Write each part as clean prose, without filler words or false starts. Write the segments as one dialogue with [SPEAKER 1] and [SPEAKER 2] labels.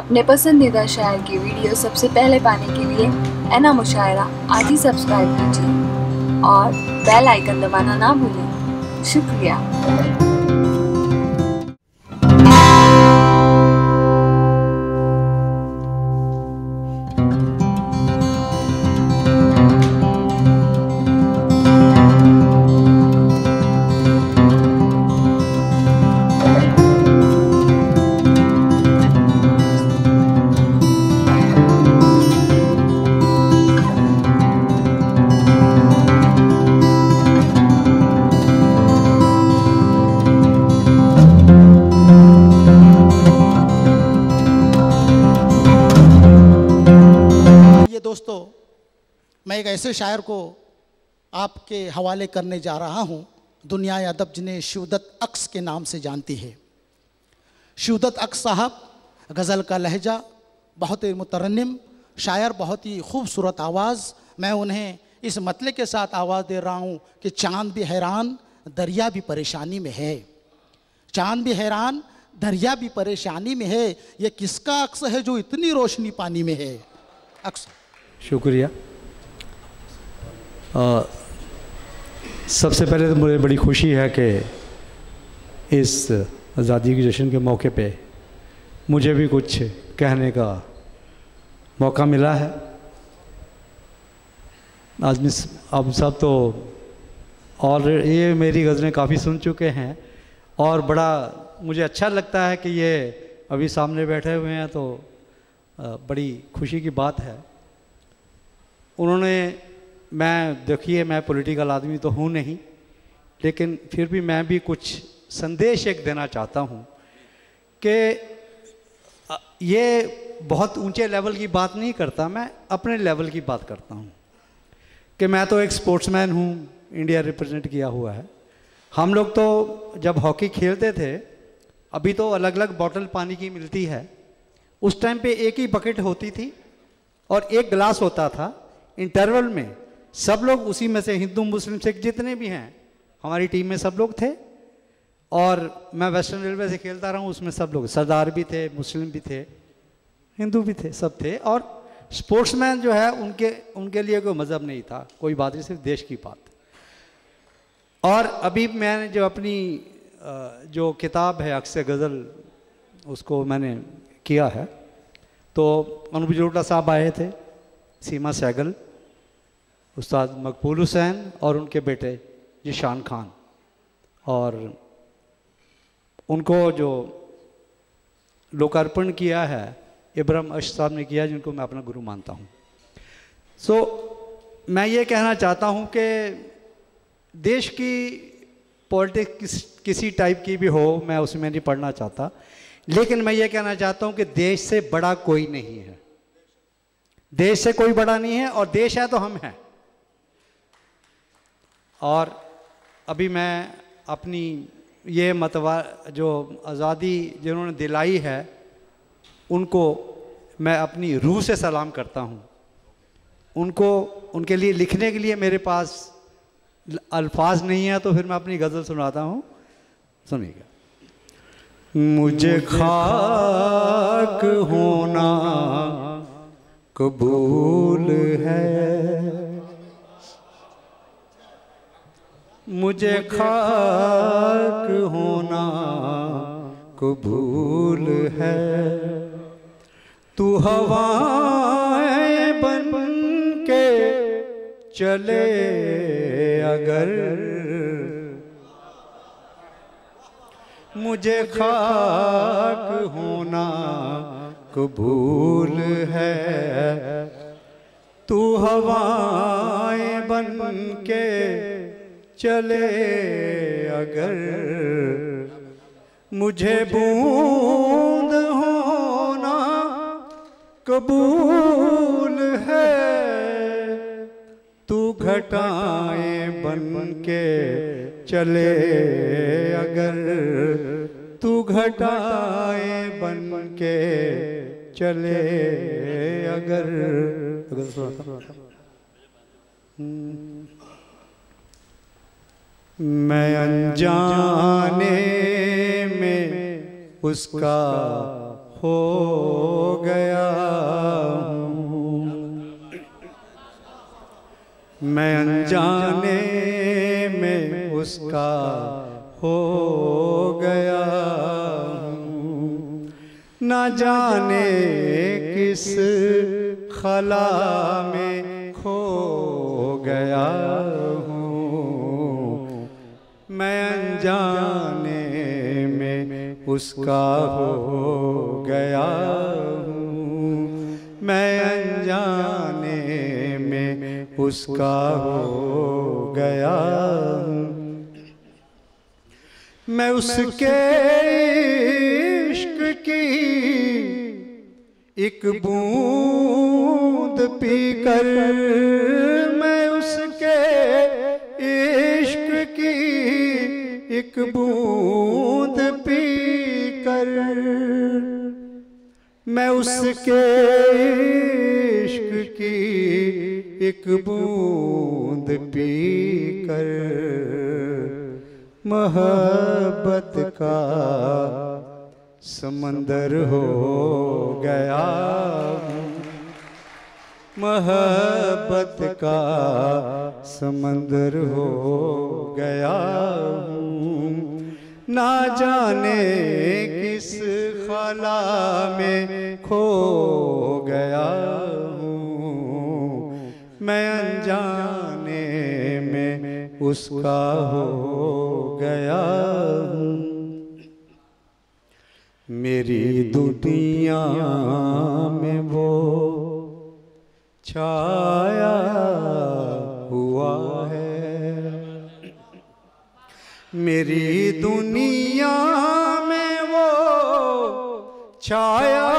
[SPEAKER 1] अपने पसंदीदा शायर की वीडियो सबसे पहले पाने के लिए एना मुशायरा आज ही सब्सक्राइब कीजिए और बेल आइकन दबाना ना भूलें। शुक्रिया।
[SPEAKER 2] दोस्तों, मैं एक ऐसे शायर को आपके हवाले करने जा रहा हूँ। दुनिया अदब जिन्हें शिवदत्त अक्स के नाम से जानती है। शिवदत्त अक्स साहब गज़ल का लहजा, बहुत ही मुतरन्निम शायर, बहुत ही खूबसूरत आवाज़। मैं उन्हें इस मतले के साथ आवाज़ दे रहा हूँ कि चाँद भी हैरान दरिया भी परेशानी में है। चाँद भी हैरान दरिया भी परेशानी में है, ये किसका अक्स है जो इतनी रोशनी पानी में है। अक्स।
[SPEAKER 3] शुक्रिया। सबसे पहले तो मुझे बड़ी खुशी है कि इस आज़ादी के जश्न के मौके पे मुझे भी कुछ कहने का मौका मिला है। अब सब तो और ये मेरी गज़लें काफ़ी सुन चुके हैं और बड़ा मुझे अच्छा लगता है कि ये अभी सामने बैठे हुए हैं, तो बड़ी खुशी की बात है। देखिए मैं पॉलिटिकल आदमी तो हूँ नहीं, लेकिन फिर भी मैं भी कुछ संदेश एक देना चाहता हूँ कि ये बहुत ऊंचे लेवल की बात नहीं करता, मैं अपने लेवल की बात करता हूँ कि मैं तो एक स्पोर्ट्समैन हूँ, इंडिया रिप्रेजेंट किया हुआ है। हम लोग तो जब हॉकी खेलते थे, अभी तो अलग अलग बॉटल पानी की मिलती है, उस टाइम पे एक ही बकेट होती थी और एक गिलास होता था। इंटरवल में सब लोग उसी में से, हिंदू मुस्लिम सिख जितने भी हैं हमारी टीम में सब लोग थे। और मैं वेस्टर्न रेलवे से खेलता रहा हूँ, उसमें सब लोग सरदार भी थे, मुस्लिम भी थे, हिंदू भी थे, सब थे। और स्पोर्ट्समैन जो है उनके लिए कोई मज़हब नहीं था, कोई बात नहीं, सिर्फ देश की बात। और अभी मैंने जो अपनी जो किताब है अक्स गज़ल, उसको मैंने किया है, तो अनूप जलोटा साहब आए थे, सीमा सहगल, उस्ताद मकबूल हुसैन और उनके बेटे ज़ीशान खान, और उनको जो लोकार्पण किया है इब्राहिम अश साहब ने किया, जिनको मैं अपना गुरु मानता हूँ। मैं ये कहना चाहता हूँ कि देश की पॉलिटिक्स किसी टाइप की भी हो, मैं उसमें नहीं पढ़ना चाहता, लेकिन मैं ये कहना चाहता हूँ कि देश से बड़ा कोई नहीं है। देश से कोई बड़ा नहीं है, और देश है तो हम हैं। और अभी मैं अपनी ये जो आज़ादी जिन्होंने दिलाई है, उनको मैं अपनी रूह से सलाम करता हूँ। उनके लिए लिखने के लिए मेरे पास अल्फाज नहीं है, तो फिर मैं अपनी गज़ल सुनाता हूँ, सुनिएगा। मुझे खाक होना कबूल है, मुझे खाक होना कबूल है, तू हवाएं बन के चले अगर, मुझे खाक होना कबूल है, तू हवाएं बन के चले अगर, मुझे बूंद होना कबूल है, तू घटाएं बन के चले अगर, तू घटाएं बन के चले अगर। मैं अनजाने में उसका हो गया हूँ। मैं अनजाने में उसका हो गया हूँ। न जाने किस खला में खो गया हूँ। मैं अनजाने में उसका हो गया हूँ। मैं अनजाने में उसका हो गया हूँ। मैं उसके इश्क की एक बूंद पीकर, मैं उसके इश्क की एक बूंद पीकर, मैं उसके इश्क की एक बूंद पीकर मोहब्बत का समंदर हो गया हूँ। मोहब्बत का समंदर हो गया हूँ। ना जाने किस खला में खो गया हूँ। मैं अनजाने में उसका हो गया हूँ। मेरी दुनिया में वो छाया हुआ है। मेरी दुनिया में वो छाया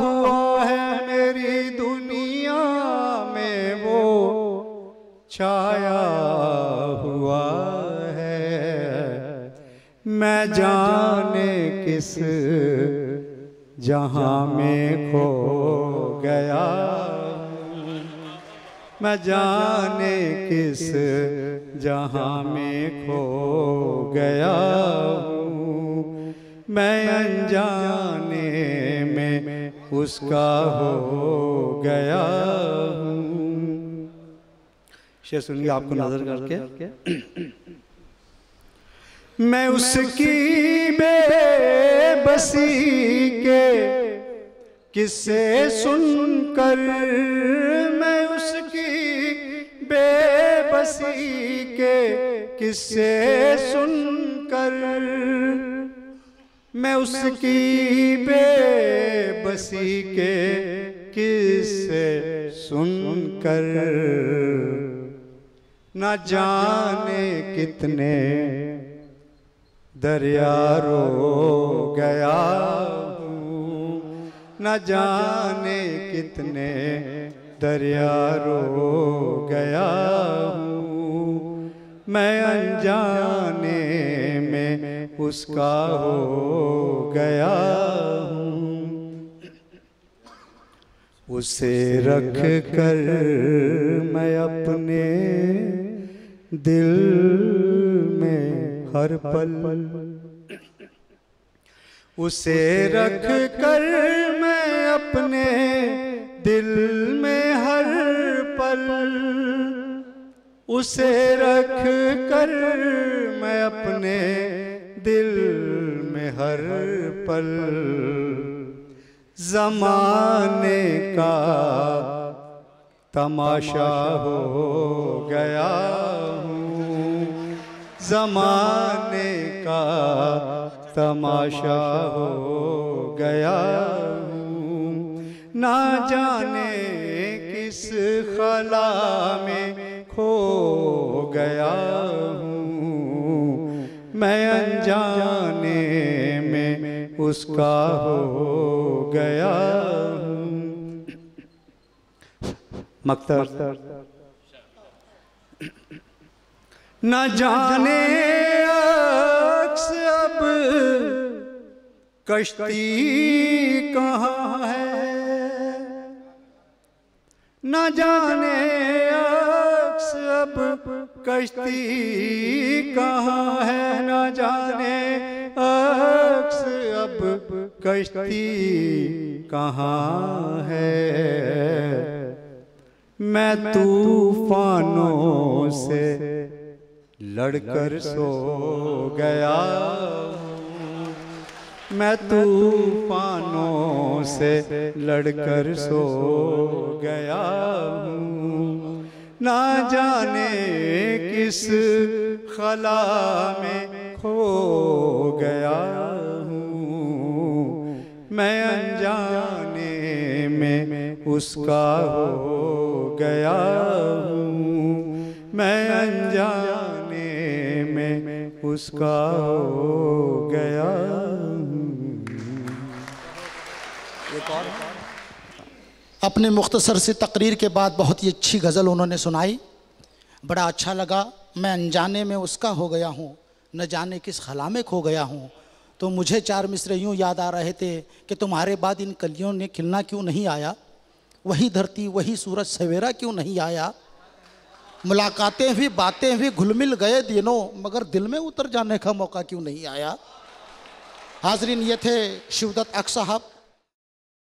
[SPEAKER 3] हुआ है। मेरी दुनिया में वो छाया हुआ है। मैं जाने किस जहां में खो गया। मैं जाने किस जहां में खो गया हूँ। मैं अनजाने में उसका हो गया हूँ। शेर सुनिए आपको नजर करके। मैं उसकी बेबसी के किस्से सुनकर, मैं उसकी बेबसी के किस्से सुनकर, मैं उसकी बेबसी के किस्से सुनकर न जाने कितने दरिया रो गया हूँ। न जाने कितने दरिया रो गया हूँ। मैं अनजाने में उसका हो गया हूँ। उसे रख कर मैं अपने दिल में हर पल, उसे रख कर मैं अपने दिल में हर पल, उसे रख कर मैं अपने दिल में हर पल ज़माने का तमाशा हो गया हूँ। ज़माने का तमाशा हो गया हूँ। ना जाने किस खला में खो गया हूँ। मैं अनजाने में उसका हो गया हूँ। मक्तर न जाने अक्स अब कश्ती कहाँ है, न जाने अक्स अब कश्ती कहाँ है, न जाने अक्स अब कश्ती कहाँ है, मैं तूफानों से लड़कर सो गया हूँ, मैं तूफानों से लड़कर सो गया हूँ। ना जाने किस खला में खो गया हूँ, मैं अनजाने में उसका हो गया हूँ, मैं अनजाने में उसका हो गया हूँ।
[SPEAKER 2] अपने मुख्तसर से तकरीर के बाद बहुत ही अच्छी गज़ल उन्होंने सुनाई, बड़ा अच्छा लगा। मैं अनजाने में उसका हो गया हूँ, न जाने किस खला में खो गया हूँ। तो मुझे चार मिसरे यूँ याद आ रहे थे कि तुम्हारे बाद इन कलियों ने खिलना क्यों नहीं आया, वही धरती वही सूरज सवेरा क्यों नहीं आया, मुलाकातें हुई बातें हुई घुल मिल गए दिनों, मगर दिल में उतर जाने का मौका क्यों नहीं आया। हाजरीन, ये थे शिवदत्त अक्स साहब।